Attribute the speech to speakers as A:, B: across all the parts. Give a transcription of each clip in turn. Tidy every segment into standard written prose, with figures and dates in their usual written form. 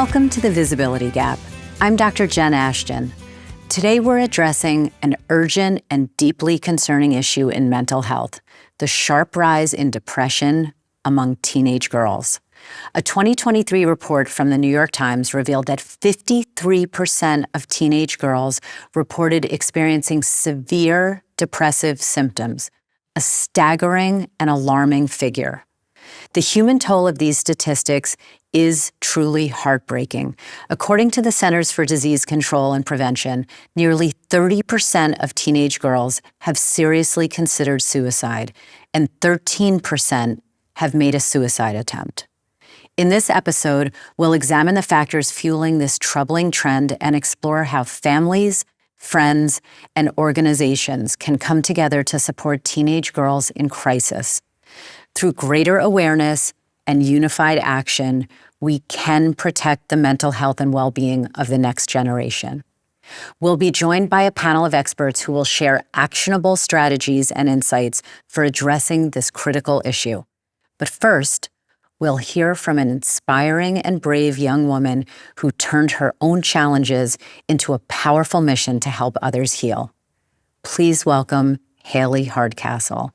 A: Welcome to the Visibility Gap. I'm Dr. Jen Ashton. Today we're addressing an urgent and deeply concerning issue in mental health, the sharp rise in depression among teenage girls. A 2023 report from the New York Times revealed that 53% of teenage girls reported experiencing severe depressive symptoms, a staggering and alarming figure. The human toll of these statistics is truly heartbreaking. According to the Centers for Disease Control and Prevention, nearly 30% of teenage girls have seriously considered suicide, and 13% have made a suicide attempt. In this episode, we'll examine the factors fueling this troubling trend and explore how families, friends, and organizations can come together to support teenage girls in crisis. Through greater awareness and unified action, we can protect the mental health and well-being of the next generation. We'll be joined by a panel of experts who will share actionable strategies and insights for addressing this critical issue. But first, we'll hear from an inspiring and brave young woman who turned her own challenges into a powerful mission to help others heal. Please welcome Hailey Hardcastle.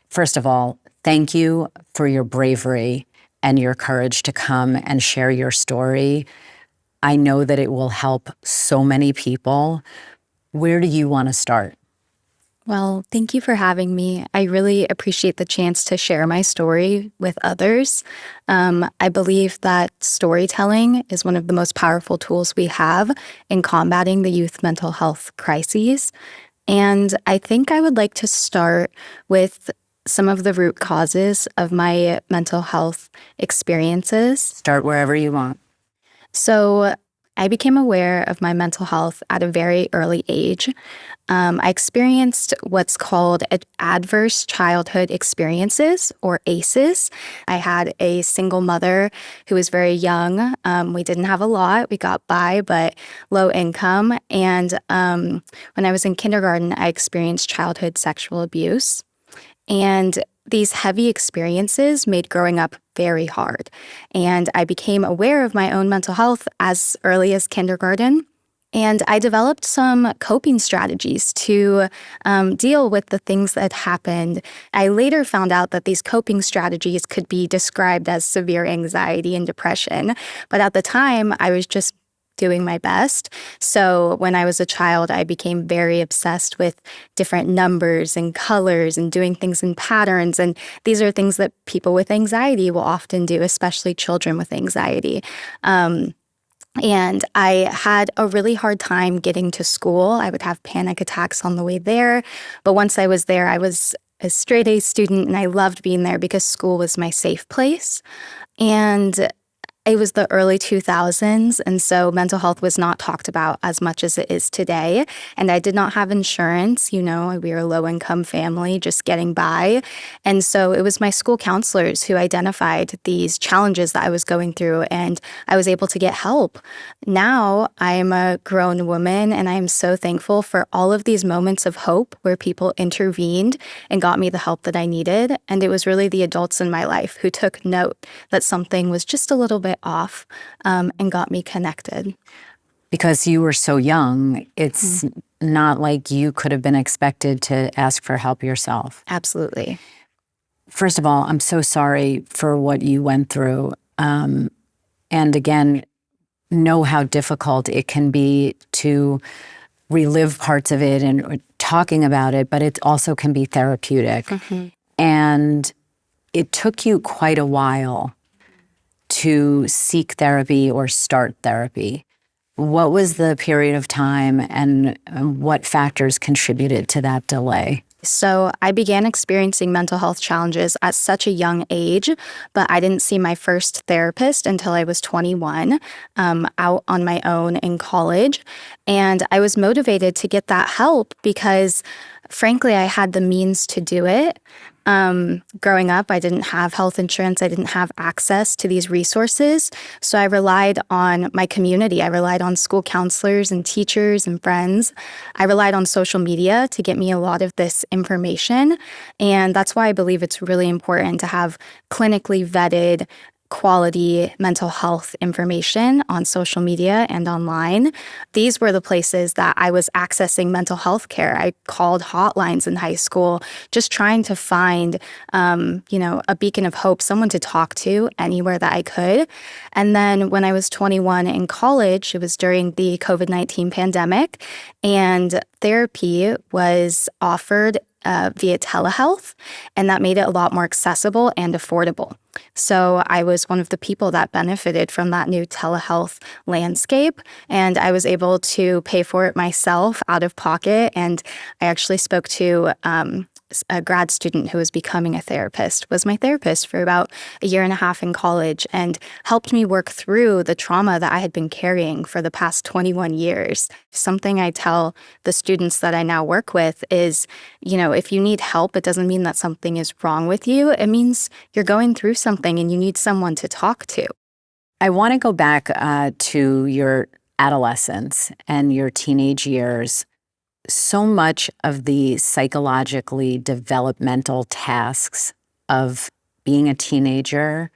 A: First of all, thank you for your bravery and your courage to come and share your story. I know that it will help so many people. Where do you want to start?
B: Well, thank you for having me. I really appreciate the chance to share my story with others. I believe that storytelling is one of the most powerful tools we have in combating the youth mental health crises. And I think I would like to start with some of the root causes of my mental health experiences.
A: Start wherever you want.
B: So I became aware of my mental health at a very early age. I experienced what's called adverse childhood experiences, or ACEs. I had a single mother who was very young. We didn't have a lot. We got by, but low income. And when I was in kindergarten, I experienced childhood sexual abuse. And these heavy experiences made growing up very hard. And I became aware of my own mental health as early as kindergarten. And I developed some coping strategies to deal with the things that happened. I later found out that these coping strategies could be described as severe anxiety and depression. But at the time, I was just doing my best. So when I was a child, I became very obsessed with different numbers and colors and doing things in patterns. And these are things that people with anxiety will often do, especially children with anxiety. And I had a really hard time getting to school. I would have panic attacks on the way there. But once I was there, I was a straight A student, and I loved being there because school was my safe place. And it was the early 2000s, and so mental health was not talked about as much as it is today. And I did not have insurance. You know, we were a low-income family just getting by. And so it was my school counselors who identified these challenges that I was going through, and I was able to get help. Now I'm a grown woman, and I am so thankful for all of these moments of hope where people intervened and got me the help that I needed. And it was really the adults in my life who took note that something was just a little bit off and got me connected.
A: Because you were so young, it's not like you could have been expected to ask for help yourself.
B: Absolutely.
A: First of all, I'm so sorry for what you went through. And again, know how difficult it can be to relive parts of it and talking about it, but it also can be therapeutic. Mm-hmm. And it took you quite a while to seek therapy or start therapy. What was the period of time, and what factors contributed to that delay?
B: So I began experiencing mental health challenges at such a young age, but I didn't see my first therapist until I was 21, out on my own in college. And I was motivated to get that help because, frankly, I had the means to do it. Growing up, I didn't have health insurance. I didn't have access to these resources. So I relied on my community. I relied on school counselors and teachers and friends. I relied on social media to get me a lot of this information. And that's why I believe it's really important to have clinically vetted quality mental health information on social media and online. These were the places that I was accessing mental health care. I called hotlines in high school, just trying to find, a beacon of hope, someone to talk to anywhere that I could. And then when I was 21 in college, it was during the COVID-19 pandemic, and therapy was offered via telehealth, and that made it a lot more accessible and affordable. So I was one of the people that benefited from that new telehealth landscape, and I was able to pay for it myself out of pocket. And I actually spoke to a grad student who was becoming a therapist, was my therapist for about a year and a half in college, and helped me work through the trauma that I had been carrying for the past 21 years. Something I tell the students that I now work with is, if you need help, it doesn't mean that something is wrong with you. It means you're going through something and you need someone to talk to.
A: I want to go back to your adolescence and your teenage years. So much of the psychologically developmental tasks of being a teenager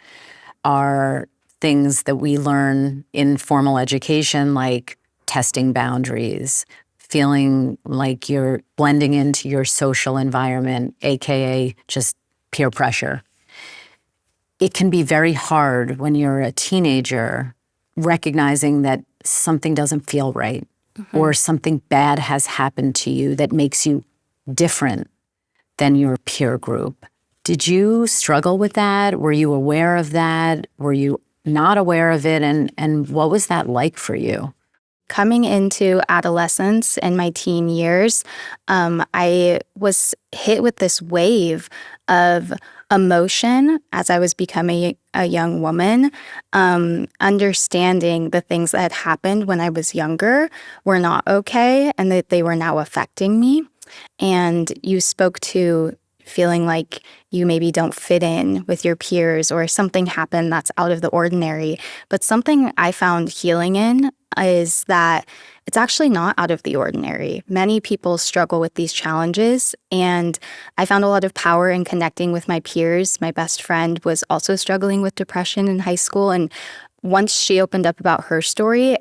A: are things that we learn in formal education, like testing boundaries, feeling like you're blending into your social environment, aka just peer pressure. It can be very hard when you're a teenager recognizing that something doesn't feel right, or something bad has happened to you that makes you different than your peer group. Did you struggle with that? Were you aware of that? Were you not aware of it? And what was that like for you?
B: Coming into adolescence and my teen years, I was hit with this wave of emotion as I was becoming a young woman, understanding the things that had happened when I was younger were not okay and that they were now affecting me. And you spoke to feeling like you maybe don't fit in with your peers or something happened that's out of the ordinary. But something I found healing in is that it's actually not out of the ordinary. Many people struggle with these challenges, and I found a lot of power in connecting with my peers. My best friend was also struggling with depression in high school, and once she opened up about her story,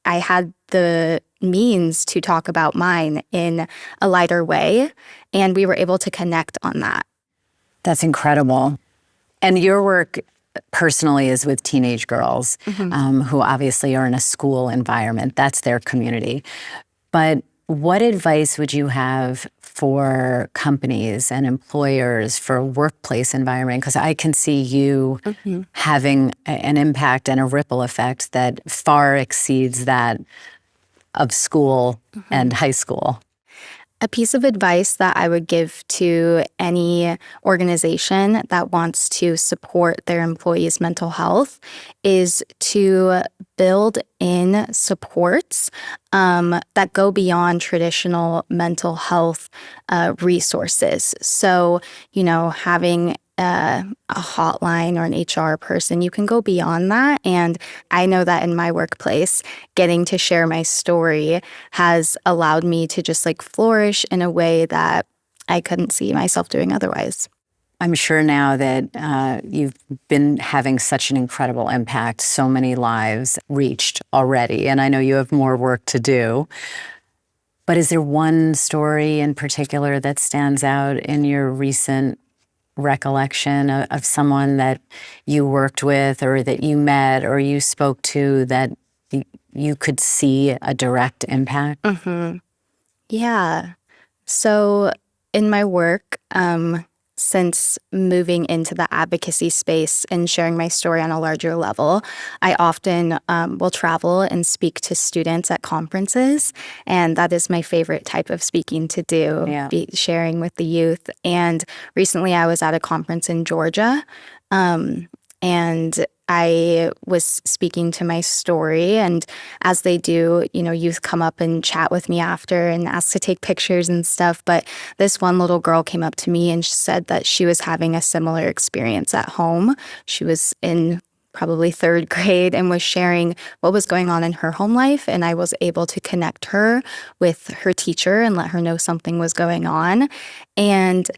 B: I had the means to talk about mine in a lighter way, and we were able to connect on that.
A: That's incredible. And your work personally is with teenage girls who obviously are in a school environment. That's their community. But what advice would you have for companies and employers for a workplace environment? Because I can see you having an impact and a ripple effect that far exceeds that of school and high school.
B: A piece of advice that I would give to any organization that wants to support their employees' mental health is to build in supports that go beyond traditional mental health resources. So, having a hotline or an HR person, you can go beyond that. And I know that in my workplace, getting to share my story has allowed me to just flourish in a way that I couldn't see myself doing otherwise.
A: I'm sure now that you've been having such an incredible impact, so many lives reached already, and I know you have more work to do. But is there one story in particular that stands out in your recent recollection of someone that you worked with or that you met or you spoke to that you could see a direct impact?
B: Yeah. So in my work, since moving into the advocacy space and sharing my story on a larger level, I often will travel and speak to students at conferences. And that is my favorite type of speaking to do, sharing with the youth. And recently I was at a conference in Georgia, and I was speaking to my story, and as they do, youth come up and chat with me after and ask to take pictures and stuff. But this one little girl came up to me and she said that she was having a similar experience at home. She was in probably third grade and was sharing what was going on in her home life. And I was able to connect her with her teacher and let her know something was going on. And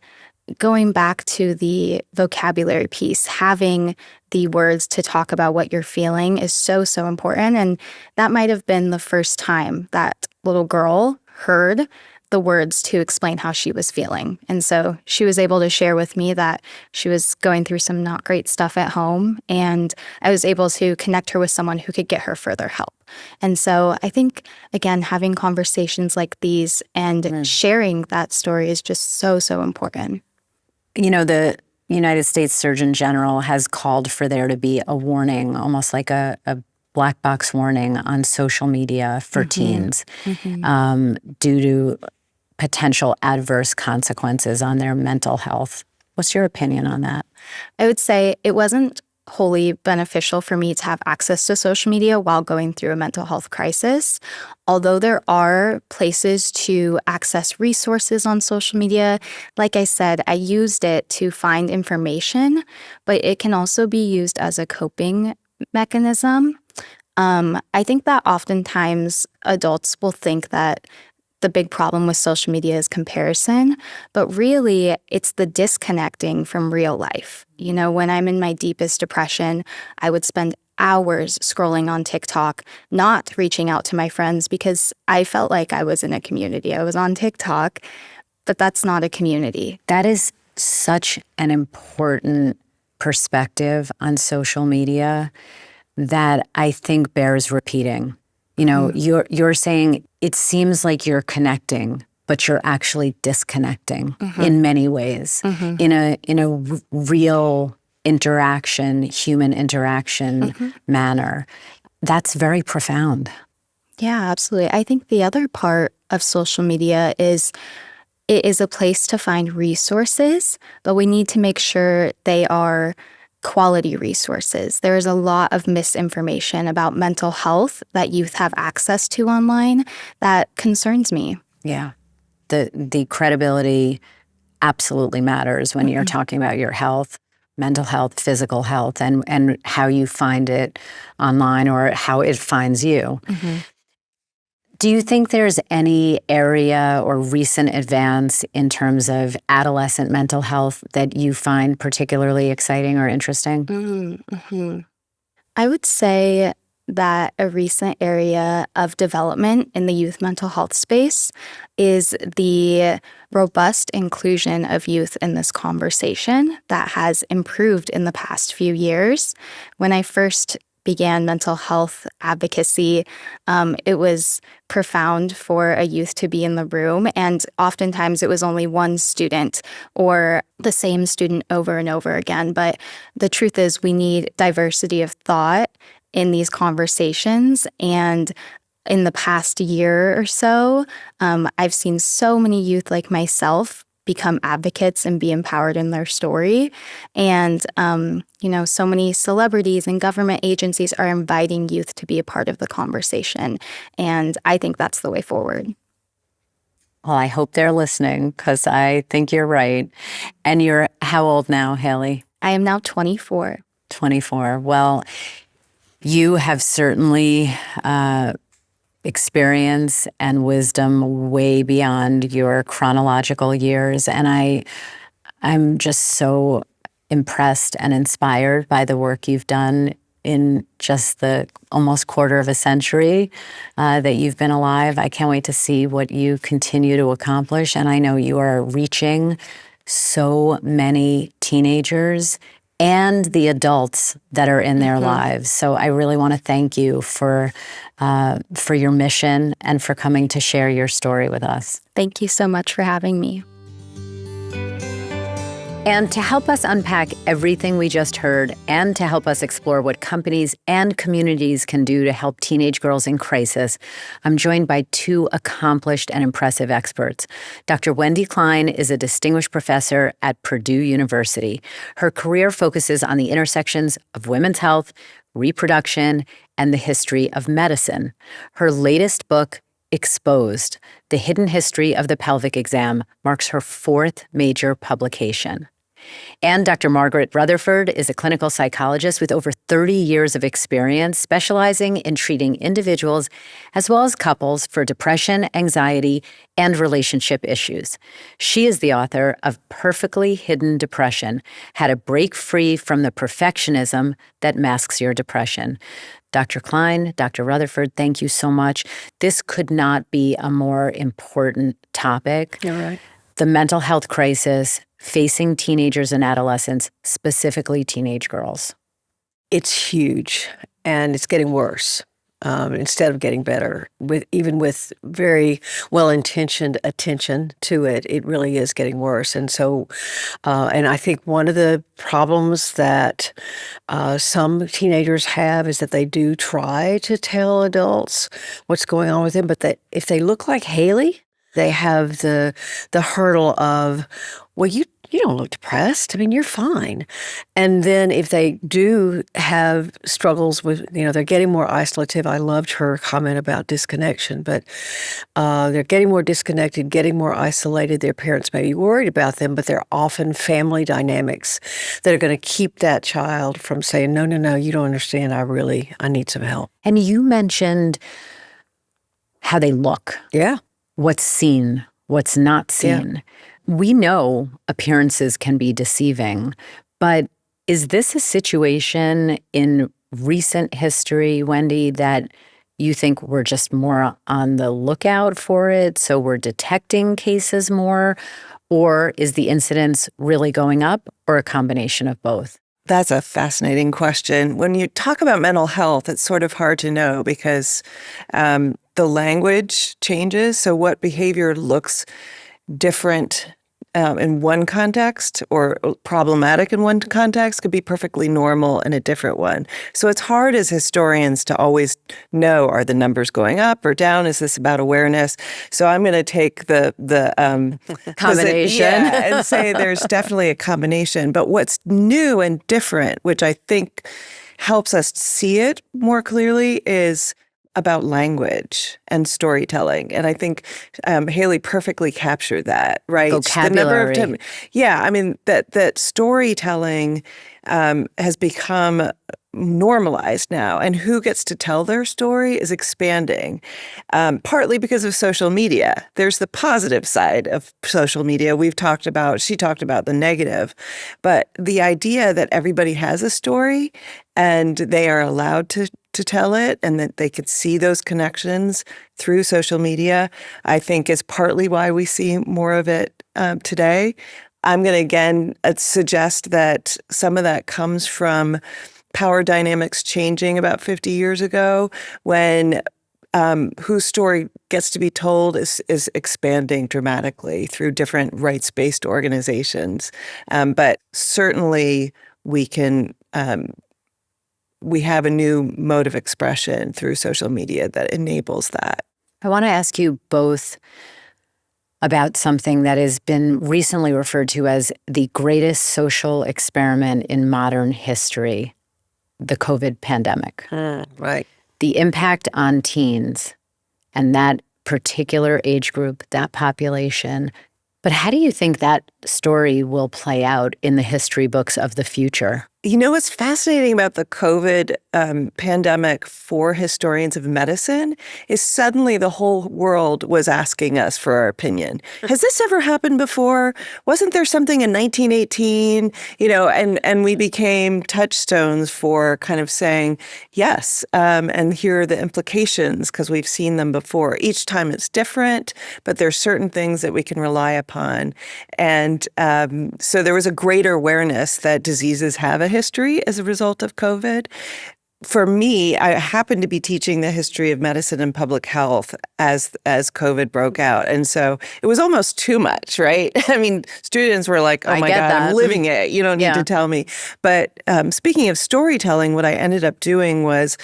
B: going back to the vocabulary piece, having the words to talk about what you're feeling is so, so important. And that might have been the first time that little girl heard the words to explain how she was feeling. And so she was able to share with me that she was going through some not great stuff at home, and I was able to connect her with someone who could get her further help. And so I think, again, having conversations like these and sharing that story is just so, so important.
A: You know, the United States Surgeon General has called for there to be a warning, almost like a black box warning on social media for teens due to potential adverse consequences on their mental health. What's your opinion on that?
B: I would say it wasn't wholly beneficial for me to have access to social media while going through a mental health crisis. Although there are places to access resources on social media, like I said, I used it to find information, but it can also be used as a coping mechanism. I think that oftentimes adults will think that the big problem with social media is comparison, but really it's the disconnecting from real life. You know, when I'm in my deepest depression, I would spend hours scrolling on TikTok, not reaching out to my friends because I felt like I was in a community. I was on TikTok, but that's not a community.
A: That is such an important perspective on social media that I think bears repeating. You know, you're saying it seems like you're connecting, but you're actually disconnecting in many ways, in a real interaction, human interaction manner. That's very profound.
B: Yeah, absolutely. I think the other part of social media is it is a place to find resources, but we need to make sure they are quality resources. There is a lot of misinformation about mental health that youth have access to online that concerns me.
A: Yeah. The credibility absolutely matters when you're talking about your health, mental health, physical health, and how you find it online or how it finds you. Do you think there's any area or recent advance in terms of adolescent mental health that you find particularly exciting or interesting?
B: I would say that a recent area of development in the youth mental health space is the robust inclusion of youth in this conversation that has improved in the past few years. When I first began mental health advocacy, it was profound for a youth to be in the room. And oftentimes it was only one student or the same student over and over again. But the truth is we need diversity of thought in these conversations. And in the past year or so, I've seen so many youth like myself become advocates and be empowered in their story. And, so many celebrities and government agencies are inviting youth to be a part of the conversation. And I think that's the way forward.
A: Well, I hope they're listening because I think you're right. And you're how old now, Hailey?
B: I am now 24.
A: 24. Well, you have certainly experience and wisdom way beyond your chronological years. And I'm just so impressed and inspired by the work you've done in just the almost quarter of a century that you've been alive. I can't wait to see what you continue to accomplish. And I know you are reaching so many teenagers and the adults that are in their lives. So I really want to thank you for your mission and for coming to share your story with us.
B: Thank you so much for having me.
A: And to help us unpack everything we just heard and to help us explore what companies and communities can do to help teenage girls in crisis, I'm joined by two accomplished and impressive experts. Dr. Wendy Kline is a distinguished professor at Purdue University. Her career focuses on the intersections of women's health, reproduction, and the history of medicine. Her latest book, Exposed: The Hidden History of the Pelvic Exam, marks her fourth major publication. And Dr. Margaret Rutherford is a clinical psychologist with over 30 years of experience specializing in treating individuals as well as couples for depression, anxiety, and relationship issues. She is the author of Perfectly Hidden Depression: How to Break Free from the Perfectionism That Masks Your Depression. Dr. Kline, Dr. Rutherford, thank you so much. This could not be a more important topic.
C: You're right.
A: The mental health crisis facing teenagers and adolescents, specifically teenage girls.
C: It's huge, and it's getting worse instead of getting better. Even with very well-intentioned attention to it, it really is getting worse. And so, and I think one of the problems that some teenagers have is that they do try to tell adults what's going on with them, but that if they look like Hailey, they have the hurdle of, well, you don't look depressed. I mean, you're fine. And then if they do have struggles with, they're getting more isolative. I loved her comment about disconnection, but they're getting more disconnected, getting more isolated. Their parents may be worried about them, but they're often family dynamics that are going to keep that child from saying, no, you don't understand. I need some help.
A: And you mentioned how they look.
C: Yeah.
A: What's seen, what's not seen. Yeah. We know appearances can be deceiving, but is this a situation in recent history, Wendy, that you think we're just more on the lookout for it, so we're detecting cases more? Or is the incidence really going up, or a combination of both?
D: That's a fascinating question. When you talk about mental health, it's sort of hard to know because the language changes. So what behavior looks different in one context or problematic in one context could be perfectly normal in a different one. So it's hard as historians to always know, are the numbers going up or down? Is this about awareness? So I'm going to take the
A: combination
D: and say there's definitely a combination. But what's new and different, which I think helps us see it more clearly, is about language and storytelling. And I think Hailey perfectly captured that, right?
A: Vocabulary.
D: That storytelling has become normalized now, and who gets to tell their story is expanding, partly because of social media. There's the positive side of social media. She talked about the negative, but the idea that everybody has a story and they are allowed to tell it, and that they could see those connections through social media, I think is partly why we see more of it today. I'm going to again suggest that some of that comes from power dynamics changing about 50 years ago, when whose story gets to be told is expanding dramatically through different rights-based organizations. But certainly we have a new mode of expression through social media that enables that.
A: I want to ask you both about something that has been recently referred to as the greatest social experiment in modern history, the COVID pandemic.
C: Right.
A: The impact on teens and that particular age group, that population. But how do you think that story will play out in the history books of the future?
D: You know what's fascinating about the COVID pandemic for historians of medicine is suddenly the whole world was asking us for our opinion. Has this ever happened before? Wasn't there something in 1918? And we became touchstones for kind of saying, yes, and here are the implications because we've seen them before. Each time it's different, but there's certain things that we can rely upon. And so there was a greater awareness that diseases have a history as a result of COVID. For me, I happened to be teaching the history of medicine and public health as COVID broke out. And so it was almost too much, right? I mean, students were like, oh my God, I'm living it. You don't need to tell me. But speaking of storytelling, what I ended up doing was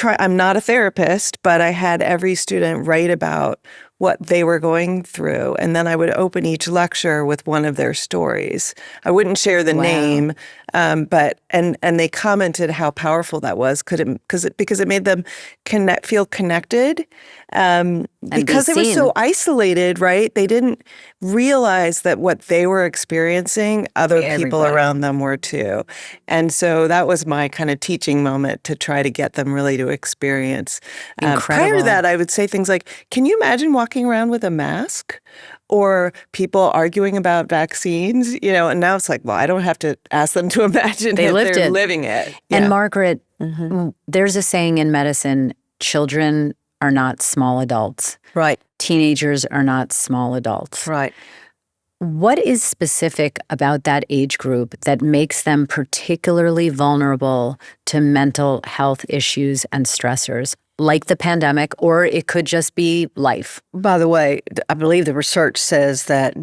D: I'm not a therapist, but I had every student write about what they were going through. And then I would open each lecture with one of their stories. I wouldn't share the name, but they commented how powerful that was because it made them feel connected. Because they were so isolated, right? They didn't realize that what they were experiencing, other people around them were too. And so that was my kind of teaching moment to try to get them really to experience. Prior to that, I would say things like, can you imagine walking around with a mask? Or people arguing about vaccines, and now it's like, well, I don't have to ask them to imagine they're living it.
A: And Margaret, there's a saying in medicine, children are not small adults.
C: Right.
A: Teenagers are not small adults.
C: Right.
A: What is specific about that age group that makes them particularly vulnerable to mental health issues and stressors, like the pandemic, or it could just be life?
C: By the way, I believe the research says that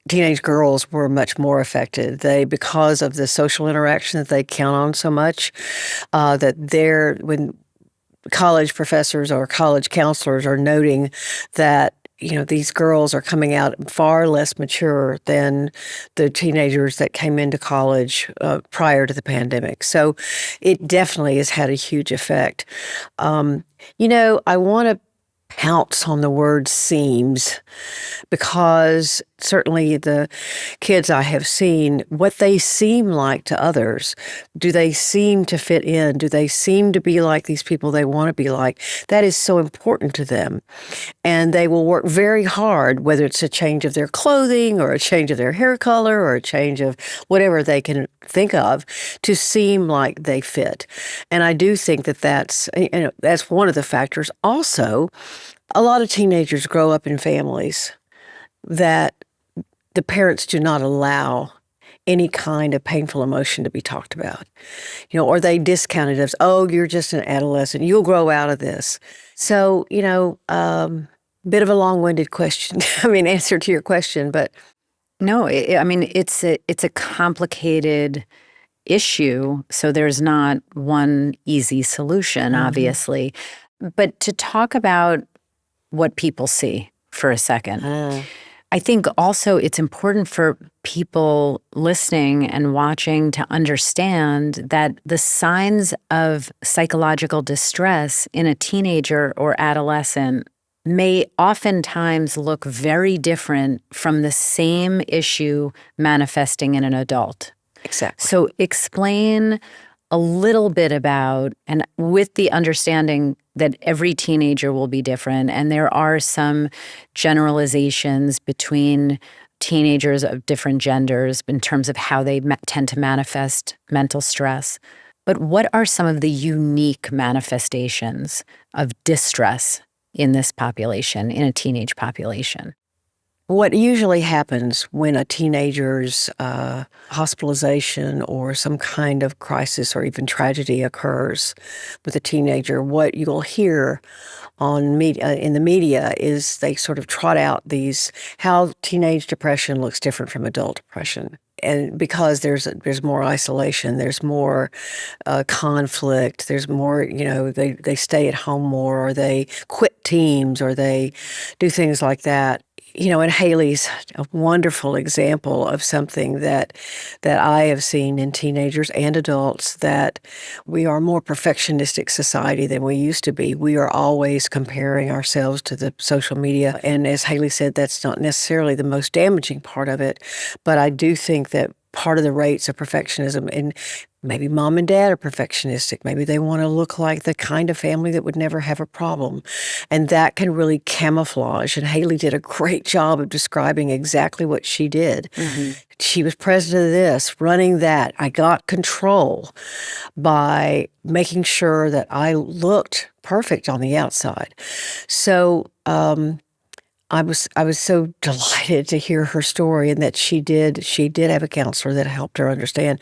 C: teenage girls were much more affected. Because of the social interaction that they count on so much, when college professors or college counselors are noting that these girls are coming out far less mature than the teenagers that came into college prior to the pandemic. So it definitely has had a huge effect. I want to pounce on the word seems, because certainly the kids I have seen, what they seem like to others, do they seem to fit in? Do they seem to be like these people they want to be like? That is so important to them. And they will work very hard, whether it's a change of their clothing or a change of their hair color or a change of whatever they can think of, to seem like they fit. And I do think that that's one of the factors. Also, a lot of teenagers grow up in families that the parents do not allow any kind of painful emotion to be talked about, or they discount it as, oh, you're just an adolescent, you'll grow out of this. So, bit of a long-winded question, answer to your question, but.
A: No, it's a complicated issue, so there's not one easy solution, obviously. But to talk about what people see for a second, I think also it's important for people listening and watching to understand that the signs of psychological distress in a teenager or adolescent may oftentimes look very different from the same issue manifesting in an adult.
C: Exactly.
A: So explain a little bit about, and with the understanding that every teenager will be different, and there are some generalizations between teenagers of different genders in terms of how they tend to manifest mental stress. But what are some of the unique manifestations of distress in this population, in a teenage population?
C: What usually happens when a teenager's hospitalization or some kind of crisis or even tragedy occurs with a teenager, what you'll hear in the media is they sort of trot out how teenage depression looks different from adult depression. And because there's more isolation, there's more conflict, there's more, they stay at home more, or they quit teams, or they do things like that. And Hailey's a wonderful example of something that I have seen in teenagers and adults, that we are a more perfectionistic society than we used to be. We are always comparing ourselves to the social media. And as Hailey said, that's not necessarily the most damaging part of it. But I do think that part of the rates of perfectionism, and maybe mom and dad are perfectionistic. Maybe they want to look like the kind of family that would never have a problem. And that can really camouflage. And Hailey did a great job of describing exactly what she did. Mm-hmm. She was president of this, running that. I got control by making sure that I looked perfect on the outside. So, I was so delighted to hear her story, and that she did have a counselor that helped her understand.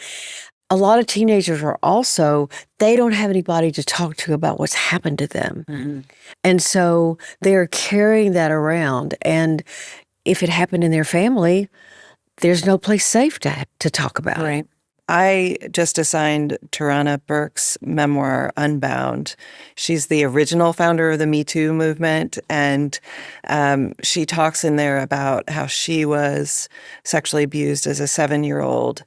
C: A lot of teenagers are also, they don't have anybody to talk to about what's happened to them. Mm-hmm. And so they're carrying that around. And if it happened in their family, there's no place safe to talk about
A: right.
C: it.
D: I just assigned Tarana Burke's memoir, Unbound. She's the original founder of the Me Too movement, and she talks in there about how she was sexually abused as a 7-year-old.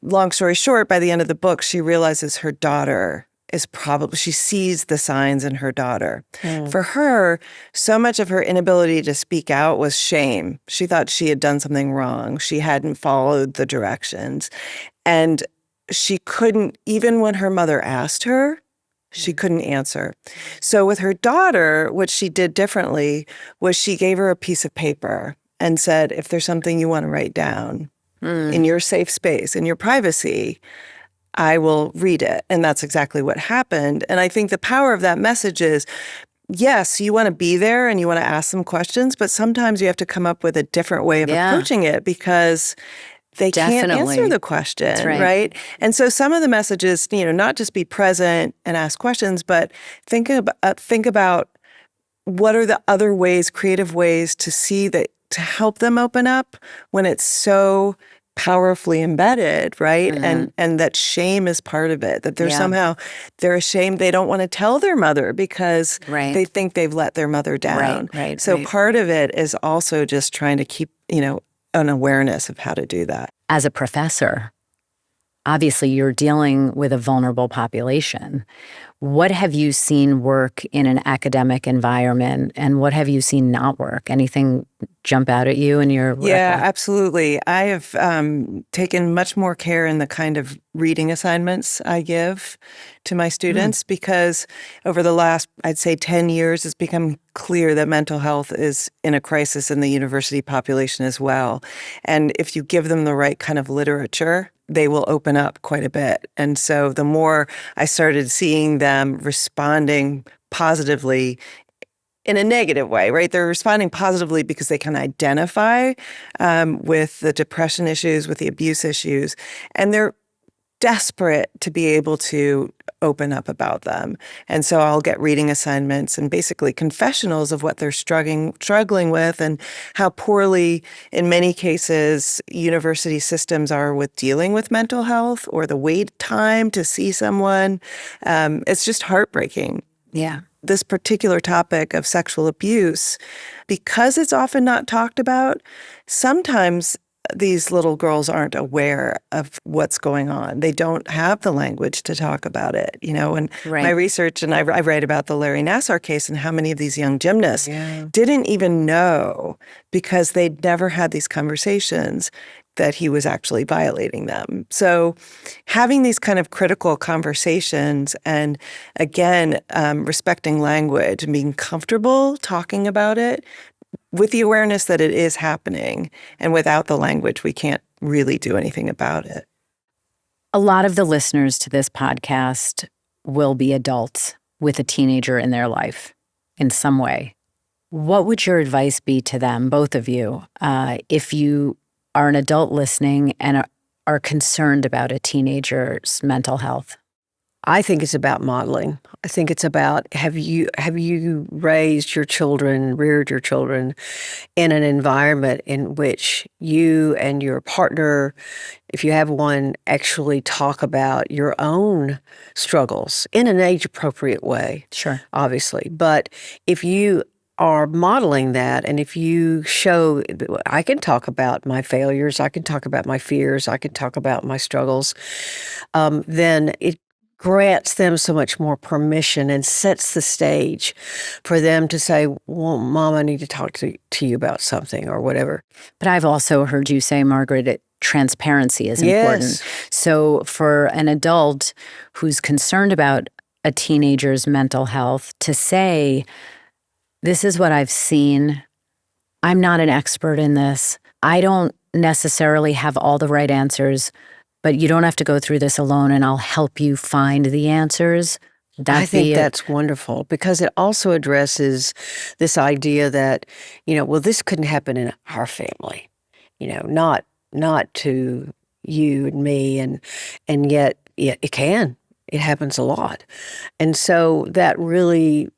D: Long story short, by the end of the book, she realizes her daughter she sees the signs in her daughter. For her, so much of her inability to speak out was shame. She thought she had done something wrong. She hadn't followed the directions. And she couldn't, even when her mother asked her, she couldn't answer. So with her daughter, what she did differently was she gave her a piece of paper and said, if there's something you want to write down in your safe space, in your privacy, I will read it. And that's exactly what happened. And I think the power of that message is, yes, you want to be there and you want to ask them questions, but sometimes you have to come up with a different way of approaching it because they can't answer the question, right? And so some of the messages, not just be present and ask questions, but think about what are the other ways, creative ways to see that, to help them open up when it's so powerfully embedded, right? And that shame is part of it, that they're ashamed. They don't want to tell their mother because they think they've let their mother down. So part of it is also just trying to keep, an awareness of how to do that.
A: As a professor, obviously you're dealing with a vulnerable population. What have you seen work in an academic environment, and what have you seen not work? Anything jump out at you in your work?
D: Yeah, absolutely. I have taken much more care in the kind of reading assignments I give to my students because over the last, I'd say 10 years, it's become clear that mental health is in a crisis in the university population as well. And if you give them the right kind of literature, they will open up quite a bit. And so the more I started seeing them responding positively in a negative way, right? They're responding positively because they can identify with the depression issues, with the abuse issues, and they're desperate to be able to open up about them. And so I'll get reading assignments and basically confessionals of what they're struggling with and how poorly, in many cases, university systems are with dealing with mental health or the wait time to see someone. It's just heartbreaking.
A: Yeah.
D: This particular topic of sexual abuse, because it's often not talked about, sometimes these little girls aren't aware of what's going on. They don't have the language to talk about it, and my research, and I write about the Larry Nassar case and how many of these young gymnasts didn't even know because they'd never had these conversations that he was actually violating them. So having these kind of critical conversations and, again, respecting language and being comfortable talking about it with the awareness that it is happening, and without the language, we can't really do anything about it.
A: A lot of the listeners to this podcast will be adults with a teenager in their life in some way. What would your advice be to them, both of you, if you are an adult listening and are concerned about a teenager's mental health?
C: I think it's about modeling. I think it's about have you raised your children, reared your children in an environment in which you and your partner, if you have one, actually talk about your own struggles in an age-appropriate way.
A: Sure.
C: Obviously. But if you are modeling that, and if you show, I can talk about my failures, I can talk about my fears, I can talk about my struggles, then it grants them so much more permission and sets the stage for them to say, well, Mom, I need to talk to you about something or whatever.
A: But I've also heard you say, Margaret, transparency is important. So for an adult who's concerned about a teenager's mental health to say, this is what I've seen. I'm not an expert in this. I don't necessarily have all the right answers, but you don't have to go through this alone, and I'll help you find the answers.
C: I think that's wonderful because it also addresses this idea that, well, this couldn't happen in our family, not to you and me, and yet it can. It happens a lot. And so that really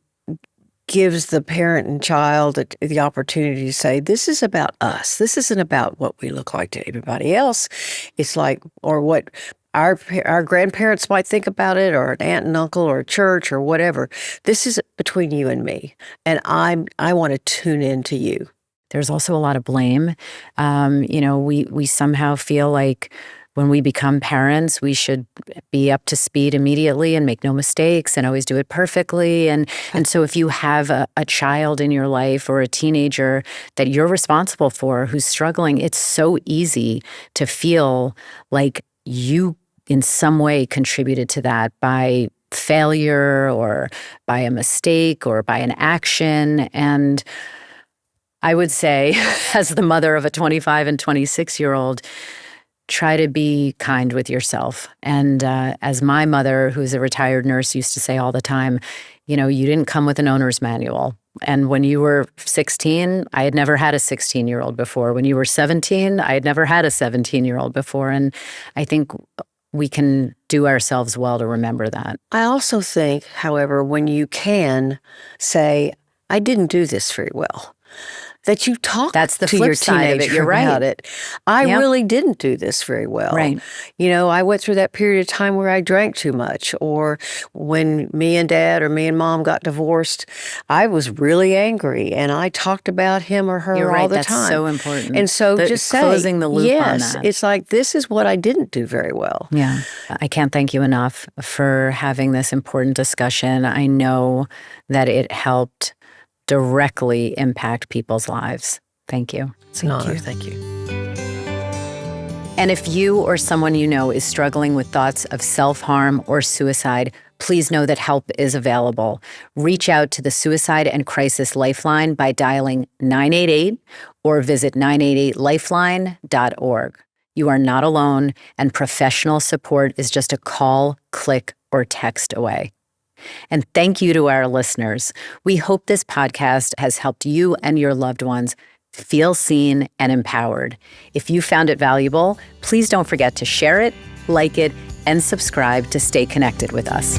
C: gives the parent and child the opportunity to say, this is about us. This isn't about what we look like to everybody else. It's like, or what our grandparents might think about it, or an aunt and uncle, or a church, or whatever. This is between you and me, and I want to tune in to you.
A: There's also a lot of blame. We somehow feel like when we become parents, we should be up to speed immediately and make no mistakes and always do it perfectly. And so if you have a child in your life or a teenager that you're responsible for who's struggling, it's so easy to feel like you in some way contributed to that by failure or by a mistake or by an action. And I would say, as the mother of a 25 and 26-year-old, try to be kind with yourself. And as my mother, who's a retired nurse, used to say all the time, you didn't come with an owner's manual. And when you were 16, I had never had a 16-year-old before. When you were 17, I had never had a 17-year-old before. And I think we can do ourselves well to remember that.
C: I also think, however, when you can say, I didn't do this very well, that you talk
A: That's the
C: to
A: flip
C: your
A: side of it.
C: teenager
A: You're right.
C: about it. I really didn't do this very well.
A: Right.
C: I went through that period of time where I drank too much, or when me and Dad or me and Mom got divorced, I was really angry, and I talked about him or her
A: You're right.
C: all the
A: That's
C: time.
A: so important.
C: And so just say,
A: closing the loop
C: yes,
A: on that.
C: it's like, this is what I didn't do very well.
A: Yeah. I can't thank you enough for having this important discussion. I know that it helped directly impact people's lives. Thank you.
C: It's an honor. Thank you.
A: And if you or someone you know is struggling with thoughts of self-harm or suicide, please know that help is available. Reach out to the Suicide and Crisis Lifeline by dialing 988 or visit 988lifeline.org. You are not alone, and professional support is just a call, click, or text away. And thank you to our listeners. We hope this podcast has helped you and your loved ones feel seen and empowered. If you found it valuable, please don't forget to share it, like it, and subscribe to stay connected with us.